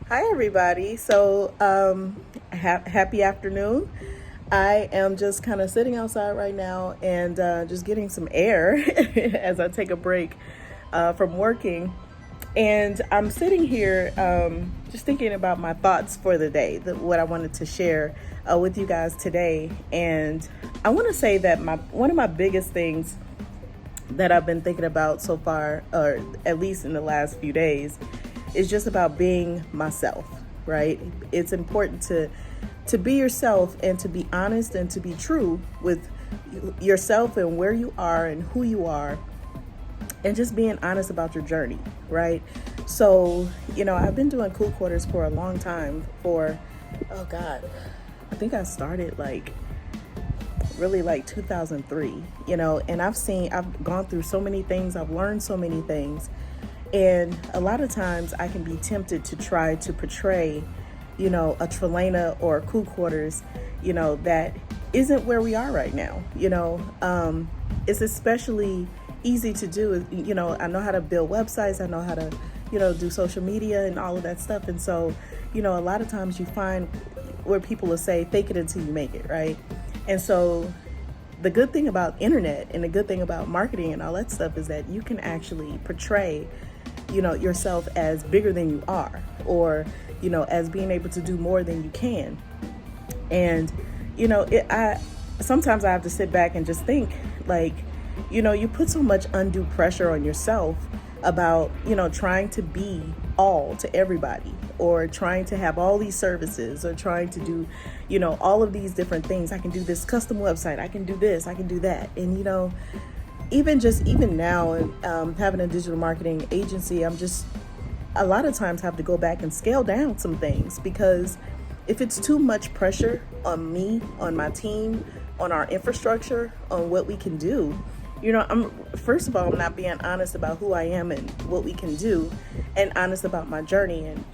Hi, everybody. Happy afternoon. I am just kind of sitting outside right now and just getting some air as I take a break from working. And I'm sitting here just thinking about my thoughts for the day, what I wanted to share with you guys today. And I want to say that one of my biggest things that I've been thinking about so far, or at least in the last few days, is just about being myself, right? It's important to be yourself and to be honest and to be true with yourself and where you are and who you are, and just being honest about your journey, right? So, I've been doing Cool Quarters for a long time. Oh God, I think I started really like 2003, and I've gone through so many things, I've learned so many things. And a lot of times I can be tempted to try to portray, a Trelena or a Cool Quarters, that isn't where we are right now. It's especially easy to do. I know how to build websites. I know how to, do social media and all of that stuff. And so, a lot of times you find where people will say, fake it until you make it, right? And so the good thing about internet and the good thing about marketing and all that stuff is that you can actually portray, yourself as bigger than you are, or, as being able to do more than you can. And, sometimes I have to sit back and just think you put so much undue pressure on yourself about, trying to be all to everybody, or trying to have all these services, or trying to do, all of these different things. I can do this custom website. I can do this, I can do that. And, even now, having a digital marketing agency, I'm just a lot of times have to go back and scale down some things, because if it's too much pressure on me, on my team, on our infrastructure, on what we can do, first of all, I'm not being honest about who I am and what we can do, and honest about my journey. And,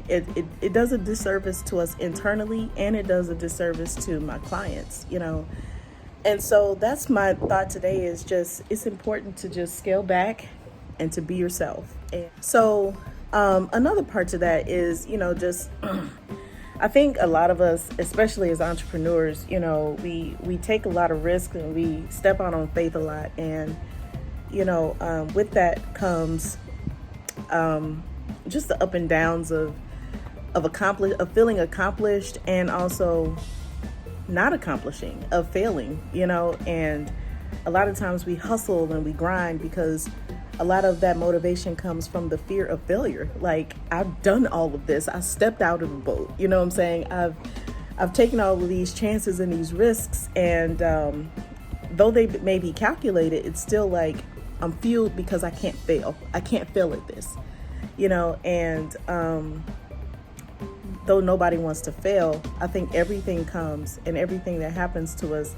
it does a disservice to us internally, and it does a disservice to my clients, And so that's my thought today, is just, it's important to just scale back and to be yourself. And so another part to that is, just I think a lot of us, especially as entrepreneurs, we take a lot of risks and we step out on faith a lot. And, with that comes just the up and downs of feeling accomplished, and also not accomplishing, of failing, and a lot of times we hustle and we grind because a lot of that motivation comes from the fear of failure. Like, I've done all of this. I stepped out of the boat. You know what I'm saying? I've taken all of these chances and these risks, and though they may be calculated, it's still like I'm fueled because I can't fail. I can't fail at this, and though nobody wants to fail, I think everything comes, and everything that happens to us,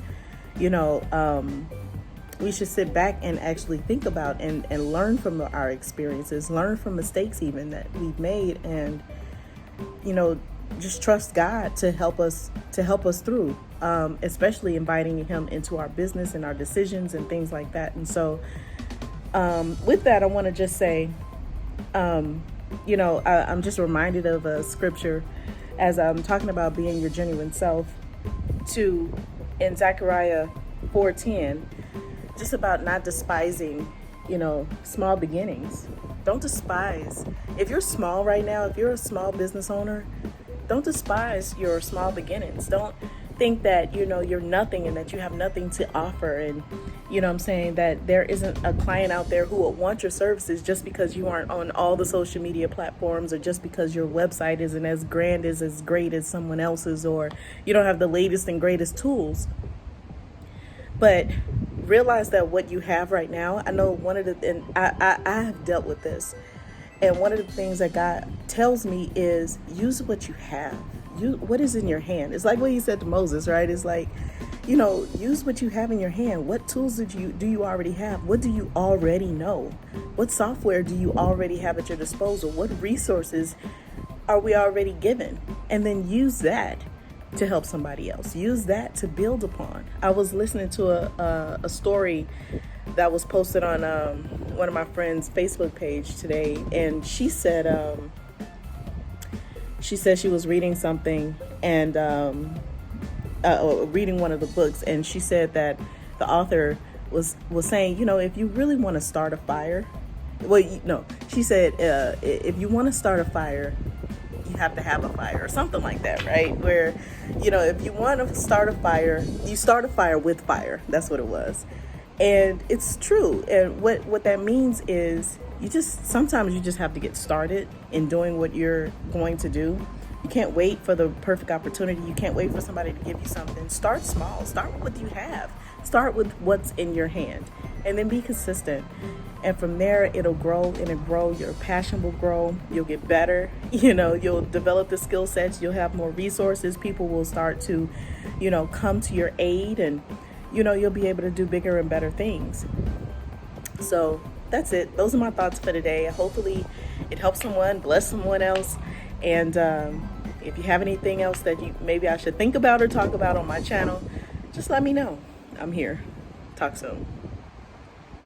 we should sit back and actually think about and learn from our experiences, learn from mistakes even that we've made, and, just trust God to help us through, especially inviting him into our business and our decisions and things like that. And so with that, I want to just say, I'm just reminded of a scripture as I'm talking about being your genuine self, in Zechariah 4:10, just about not despising, small beginnings. Don't despise. If you're small right now, if you're a small business owner, don't despise your small beginnings. Don't think that, you're nothing and that you have nothing to offer. And, I'm saying that there isn't a client out there who will want your services just because you aren't on all the social media platforms, or just because your website isn't as great as someone else's, or you don't have the latest and greatest tools. But realize that what you have right now, I know and I have dealt with this. And one of the things that God tells me is, use what you have. What is in your hand. It's like what he said to Moses, right? It's like, use what you have in your hand. What tools do you already have? What do you already know? What software do you already have at your disposal? What resources are we already given? And then use that to help somebody else. Use that to build upon. I was listening to a story that was posted on one of my friends' Facebook page today, and she said she said she was reading something and reading one of the books, and she said that the author was saying, you know, if you really want to start a fire, well, no, she said if you want to start a fire, you have to have a fire, or something like that, right? Where, you know, if you want to start a fire, you start a fire with fire. That's what it was. And it's true. And what that means is sometimes you just have to get started in doing what you're going to do. You can't wait for the perfect opportunity. You can't wait for somebody to give you something. Start small. Start with what you have. Start with what's in your hand, and then be consistent. And from there, it'll grow and it'll grow. Your passion will grow. You'll get better. You know, you'll develop the skill sets. You'll have more resources. People will start to, you know, come to your aid, and, you know, you'll be able to do bigger and better things. So that's it. Those are my thoughts for today. Hopefully it helps someone, bless someone else. And if you have anything else that maybe I should think about or talk about on my channel, just let me know. I'm here. Talk soon.